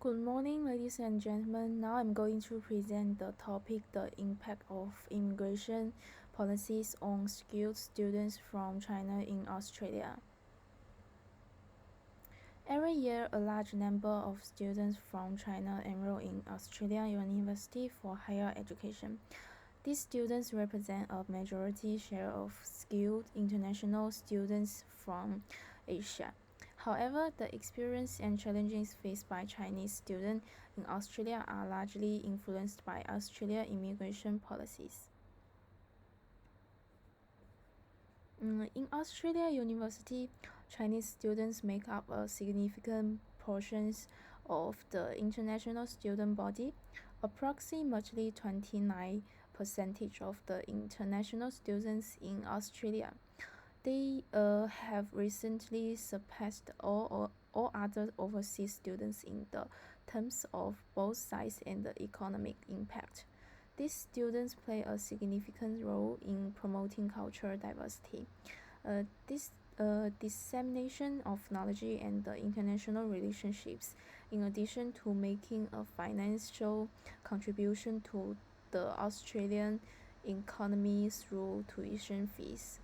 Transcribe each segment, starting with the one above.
Good morning, ladies and gentlemen. Now I'm going to present the topic the impact of immigration policies on skilled students from China in Australia. Every year, a large number of students from China enroll in Australian university for higher education. These students represent a majority share of skilled international students from Asia. However, the experience and challenges faced by Chinese students in Australia are largely influenced by Australian immigration policies. In Australia University, Chinese students make up a significant portion of the international student body. Approximately 29% of the international students in Australia. They have recently surpassed all other overseas students in the terms of both size and the economic impact. These students play a significant role in promoting cultural diversity. This dissemination of knowledge and the international relationships, in addition to making a financial contribution to the Australian economy through tuition fees.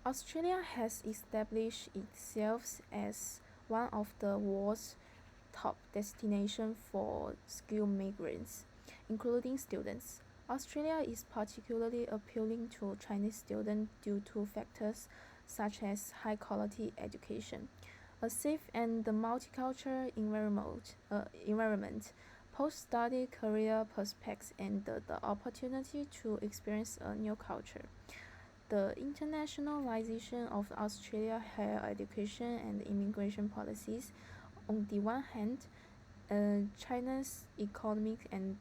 Australia has established itself as one of the world's top destinations for skilled migrants, including students. Australia is particularly appealing to Chinese students due to factors such as high quality education, a safe and multicultural environment, post-study career prospects, and the opportunity to experience a new culture. The internationalization of Australia higher education and immigration policies, on the one hand, China's economic and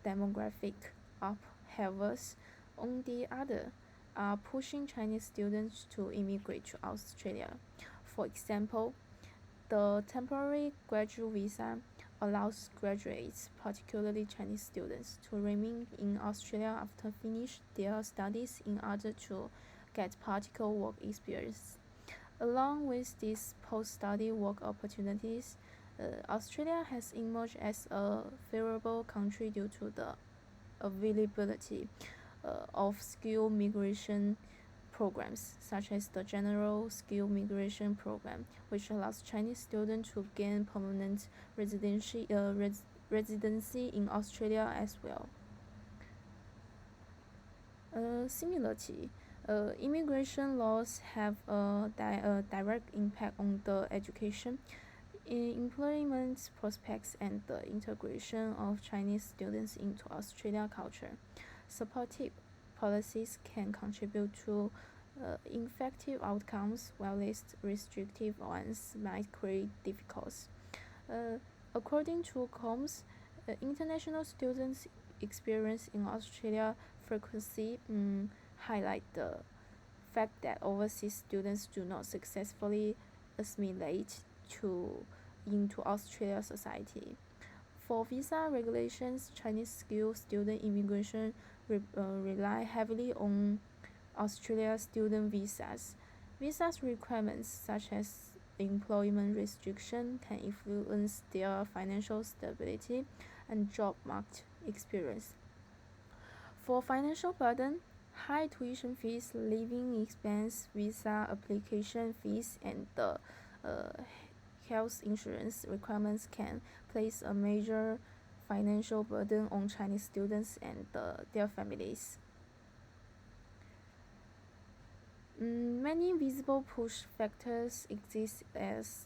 demographic upheavals, on the other, are pushing Chinese students to immigrate to Australia. For example, the temporary graduate visa allows graduates, particularly Chinese students, to remain in Australia after finish their studies in order to get practical work experience. Along with these post-study work opportunities, Australia has emerged as a favorable country due to the availability of skilled migration programs, such as the General Skill Migration Program, which allows Chinese students to gain permanent residency in Australia as well. Similarly, immigration laws have a direct impact on the education, employment prospects, and the integration of Chinese students into Australian culture. Supportive policies can contribute to effective outcomes, while less restrictive ones might create difficulties. Uh, According to Combs, international students' experience in Australia frequency highlight the fact that overseas students do not successfully assimilate into Australian society. For visa regulations, Chinese skilled student immigration rely heavily on Australia student visas. Visas requirements such as employment restriction can influence their financial stability and job market experience. For financial burden, high tuition fees, living expense, visa application fees, and the health insurance requirements can place a major financial burden on Chinese students and their families. Many visible push factors exist as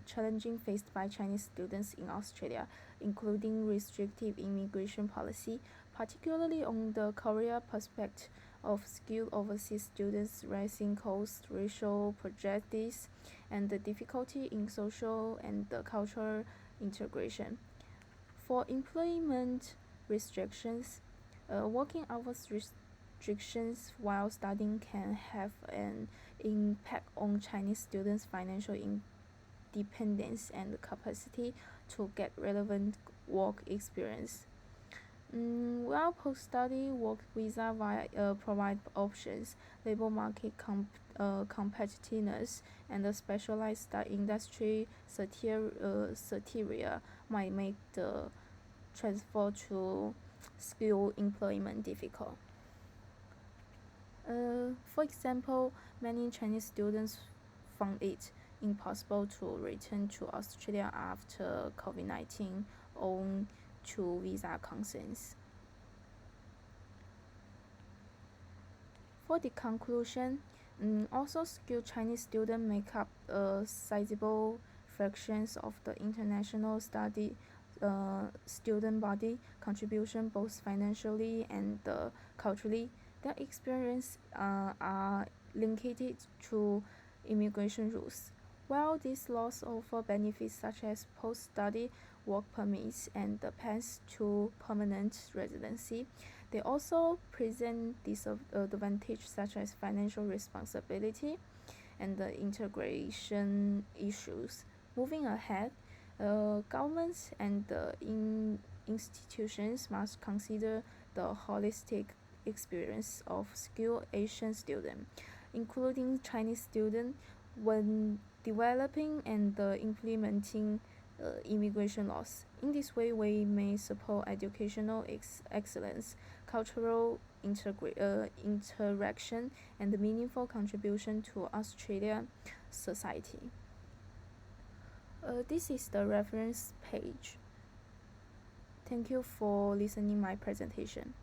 challenging faced by Chinese students in Australia, including restrictive immigration policy, particularly on the career prospect of skilled overseas students, rising costs, racial prejudice, and the difficulty in social and cultural integration. For employment restrictions, working hours restrictions while studying can have an impact on Chinese students' financial independence and capacity to get relevant work experience. While post-study work visa provide options, labor market competitiveness and the specialized industry criteria might make the transfer to skill employment difficult. For example, many Chinese students found it impossible to return to Australia after COVID-19 owing to visa concerns. For the conclusion, also skilled Chinese students make up a sizable fractions of the international student body contribution both financially and culturally. Their experience are linked to immigration rules. While these laws offer benefits such as post-study work permits and the path to permanent residency, they also present disadvantages such as financial responsibility and the integration issues. Moving ahead, governments and institutions must consider the holistic experience of skilled Asian students, including Chinese students, when developing and implementing immigration laws. In this way, we may support educational excellence, cultural interaction, and meaningful contribution to Australian society. This is the reference page. Thank you for listening my presentation.